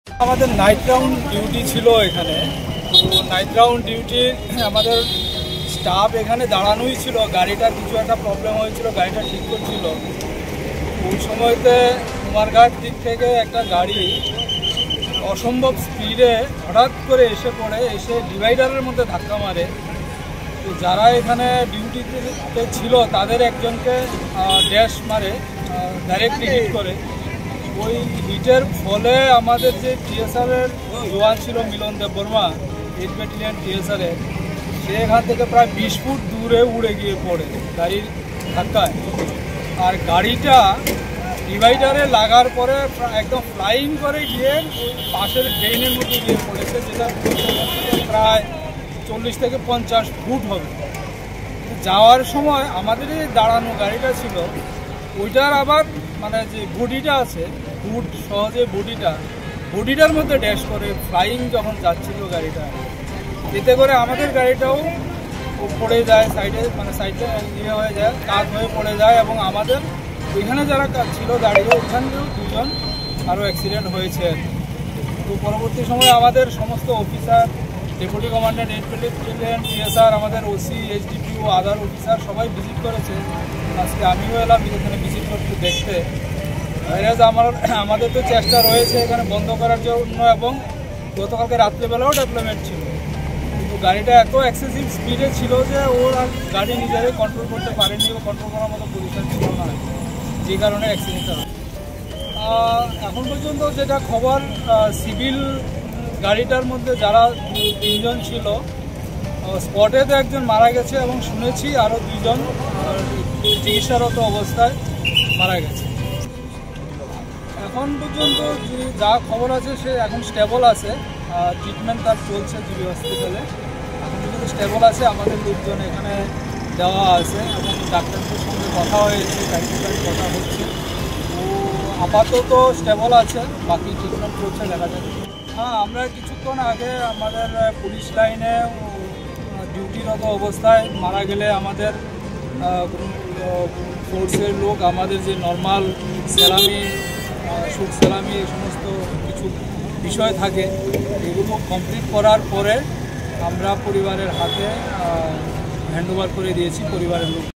আমাদের night round duty ছিল এখানে। তো নাইট রাউন্ড ডিউটি আমাদের স্টাফ এখানে দাঁড়ানোই ছিল। গাড়িটার কিছু একটা প্রবলেম হয়েছিল, গাড়িটা ঠিক করছিল। ওই সময়তে কুমারঘাট দিক থেকে একটা গাড়ি অসম্ভব স্পিডে হঠাৎ করে এসে পড়ে, এসে ডিভাইডারের মধ্যে ধাক্কা মারে। তো যারা এখানে ডিউটিতে ছিল তাদের একজনকে ড্যাশ মারে, ডাইরেক্টলি হিট করে। ওই হিটের ফলে আমাদের যে টিএসআরের জওয়ান ছিল মিলন দেববর্মা, 8 ব্যাটালিয়ন টিএসআরের, সে এখান থেকে প্রায় 20 ফুট দূরে উড়ে গিয়ে পড়ে গাড়ির ধাক্কায়। আর গাড়িটা ডিভাইডারে লাগার পরে একদম ফ্লাইং করে গিয়ে পাশের ড্রেনের মধ্যে গিয়ে পড়েছে, যেটা প্রায় 40 থেকে 50 ফুট হবে। যাওয়ার সময় আমাদের যে দাঁড়ানো গাড়িটা ছিল ওইটার আবার মানে যে বডিটা আছে, বুট সহজে বডিটার মধ্যে ড্যাশ করে ফ্লাইং যখন যাচ্ছিল গাড়িটা, এতে করে আমাদের গাড়িটাও পড়ে যায় সাইডে, মানে সাইডে ইয়ে হয়ে যায়, কাত হয়ে পড়ে যায়। এবং আমাদের ওইখানে যারা ছিল দাঁড়িয়ে, ওইখানেও দুজন আরও অ্যাক্সিডেন্ট হয়েছে। তো পরবর্তী সময় আমাদের সমস্ত officer, deputy commandant 8 battalion TSR, আমাদের ওসি, এসডিপিও, আদার অফিসার সবাই ভিজিট করেছে। আজকে আমিও এলাম এখানে ভিজিট করতে, দেখতে। আমাদের তো চেষ্টা রয়েছে এখানে বন্ধ করার জন্য, এবং গতকালকে রাত্রেবেলাও ডেভেলপমেন্ট ছিল, কিন্তু গাড়িটা এত এক্সেসিভ স্পিডে ছিল যে ওর আর গাড়ি নিজেরাই কন্ট্রোল করতে পারেনি, ও কন্ট্রোল করার মতো পজিশন ছিল না, যে কারণে অ্যাক্সিডেন্টটা হয়। এখন পর্যন্ত যেটা খবর, সিভিল গাড়িটার মধ্যে যারা 3 জন ছিল, স্পটে তো একজন মারা গেছে, এবং শুনেছি আরও 2 জন চিকিৎসারত অবস্থায় মারা গেছে। এখন পর্যন্ত যা খবর আছে সে এখন স্টেবল আছে, ট্রিটমেন্ট তার চলছে জিবি হসপিটালে। এখন পর্যন্ত স্টেবল আছে, আমাদের লোকজন এখানে দেওয়া আছে এবং ডাক্তারদের সঙ্গে কথা হয়েছে, গাড়ি কথা হচ্ছে। তো আপাতত স্টেবল আছে, বাকি ট্রিটমেন্ট চলছে, দেখা যাবে। হ্যাঁ, আমরা কিছুক্ষণ আগে আমাদের পুলিশ লাইনে ডিউটিরত অবস্থায় মারা গেলে আমাদের ফোর্সের লোক আমাদের যে নর্মাল সেলামি, শুট সেলামি, এই সমস্ত কিছু বিষয় থাকে, এগুলো কমপ্লিট করার পরে আমরা পরিবারের হাতে হ্যান্ডওভার করে দিয়েছি পরিবারের লোক।